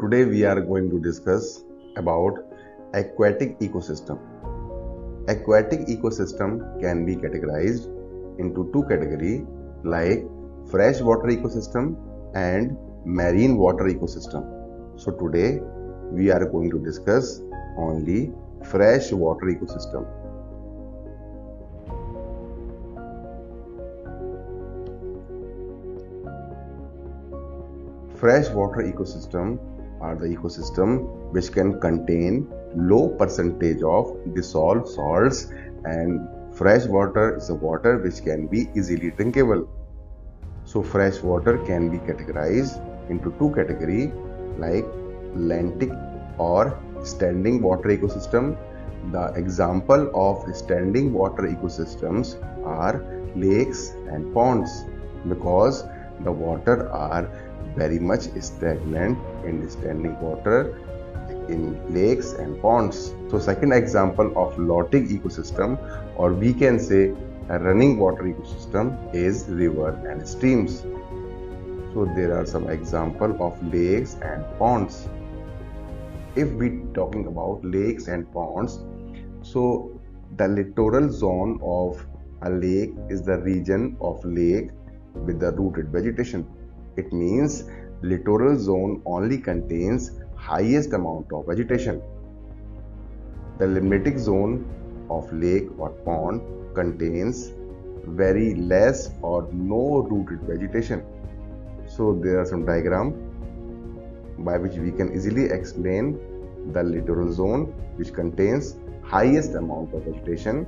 today we are going to discuss about aquatic ecosystem. Aquatic ecosystem can be categorized into two categories like freshwater ecosystem and marine water ecosystem. So today we are going to discuss only freshwater ecosystem. Freshwater ecosystem are the ecosystem which can contain low percentage of dissolved salts, and fresh water is a water which can be easily drinkable. So fresh water can be categorized into two categories like lentic or standing water ecosystem. The example of standing water ecosystems are lakes and ponds because the water are very much stagnant in standing water in lakes and ponds. So second example of lotic ecosystem, or we can say a running water ecosystem, is river and streams. So there are some example of lakes and ponds. If we talking about lakes and ponds, so the littoral zone of a lake is the region of lake with the rooted vegetation. It means littoral zone only contains highest amount of vegetation. The limnatic zone of lake or pond contains very less or no rooted vegetation. So there are some diagram by which we can easily explain the littoral zone which contains highest amount of vegetation,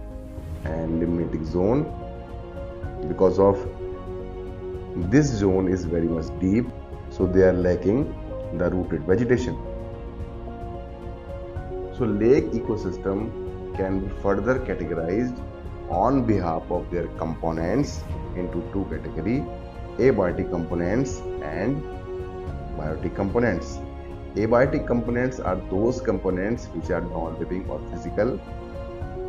and limnatic zone because of this zone is very much deep, so they are lacking the rooted vegetation. So lake ecosystem can be further categorized on behalf of their components into two categories: abiotic components and biotic components. Abiotic components are those components which are non-living or physical,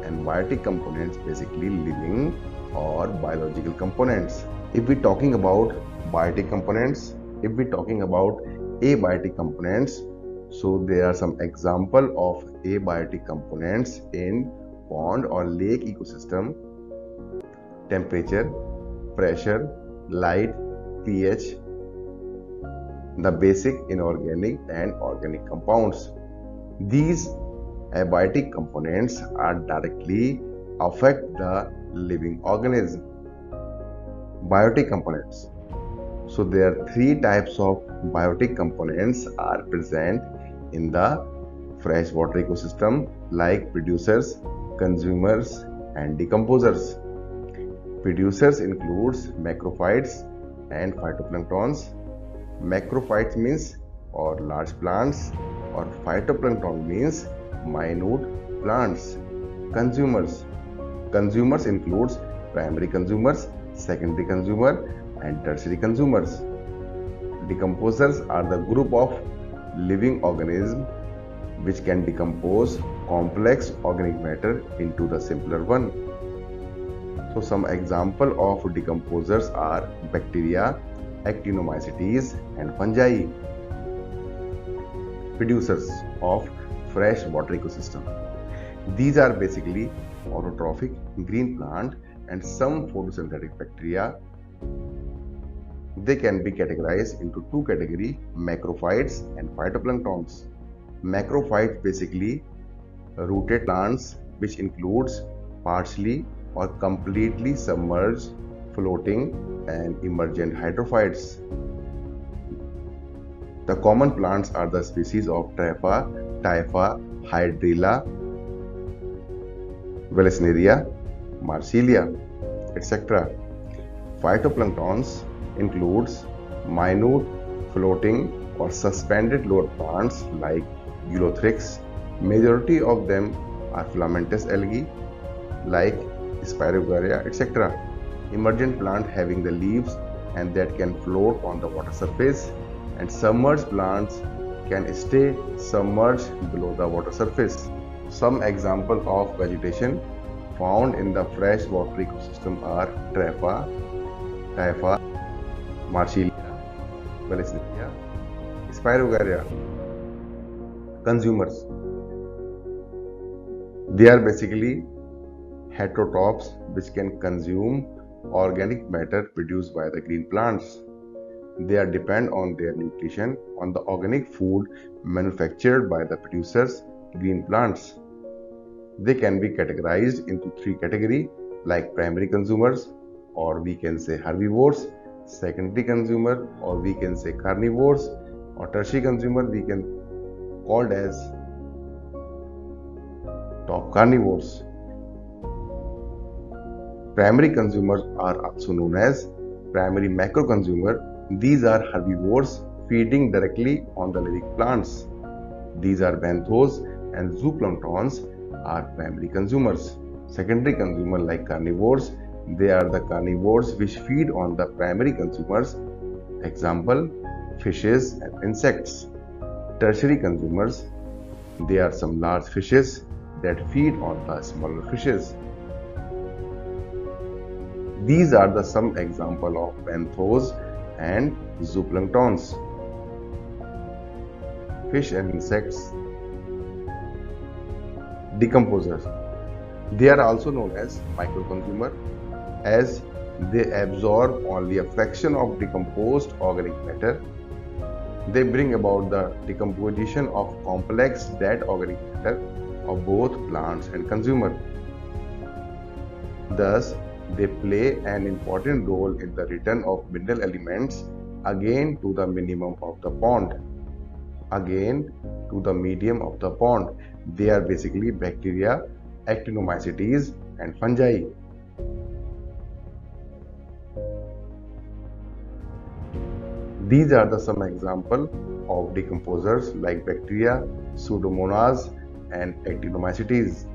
and biotic components basically living or biological components. If we're talking about biotic components, if we're talking about abiotic components, so there are some example of abiotic components in pond or lake ecosystem: temperature, pressure, light, pH, the basic inorganic and organic compounds. These abiotic components are directly affect the living organism. Biotic components. So there are three types of biotic components are present in the freshwater ecosystem, like producers, consumers, and decomposers. Producers includes macrophytes and phytoplanktons. Macrophytes means or large plants, or phytoplankton means minute plants. Consumers includes primary consumers, secondary consumer, and tertiary consumers. Decomposers are the group of living organisms which can decompose complex organic matter into the simpler one. So some example of decomposers are bacteria, actinomycetes, and fungi. Producers of freshwater ecosystem. These are basically autotrophic green plant and some photosynthetic bacteria. They can be categorized into two categories: macrophytes and phytoplanktons. Macrophytes basically rooted plants which includes partially or completely submerged, floating, and emergent hydrophytes. The common plants are the species of Tripha, Typha, Hydrilla, Vallisneria, Marsilia, etc. Phytoplanktons includes minute, floating, or suspended lower plants like Eulothrix. Majority of them are filamentous algae like Spirogyra, etc. Emergent plant having the leaves and that can float on the water surface, and submerged plants can stay submerged below the water surface. Some example of vegetation found in the freshwater ecosystem are Tripha, Typha, Marsilia, Vallisneria, Spirogyra. Consumers. They are basically heterotrophs which can consume organic matter produced by the green plants. They are depend on their nutrition on the organic food manufactured by the producers green plants. They can be categorized into three categories like primary consumers, or we can say herbivores, secondary consumer, or we can say carnivores, or tertiary consumer we can called as top carnivores. Primary consumers are also known as primary macro consumer. These are herbivores feeding directly on the living plants. These are benthos and zooplanktons are primary consumers. Secondary consumer like carnivores, they are the carnivores which feed on the primary consumers. Example, fishes and insects. Tertiary consumers, they are some large fishes that feed on the smaller fishes. These are the some example of benthos and zooplanktons. Fish and insects. Decomposers. They are also known as microconsumer as they absorb only a fraction of decomposed organic matter. They bring about the decomposition of complex dead organic matter of both plants and consumer. Thus, they play an important role in the return of mineral elements again to the minimum of the pond, again to the medium of the pond. They are basically bacteria, actinomycetes and fungi. These are the some example of decomposers like bacteria, pseudomonas and actinomycetes.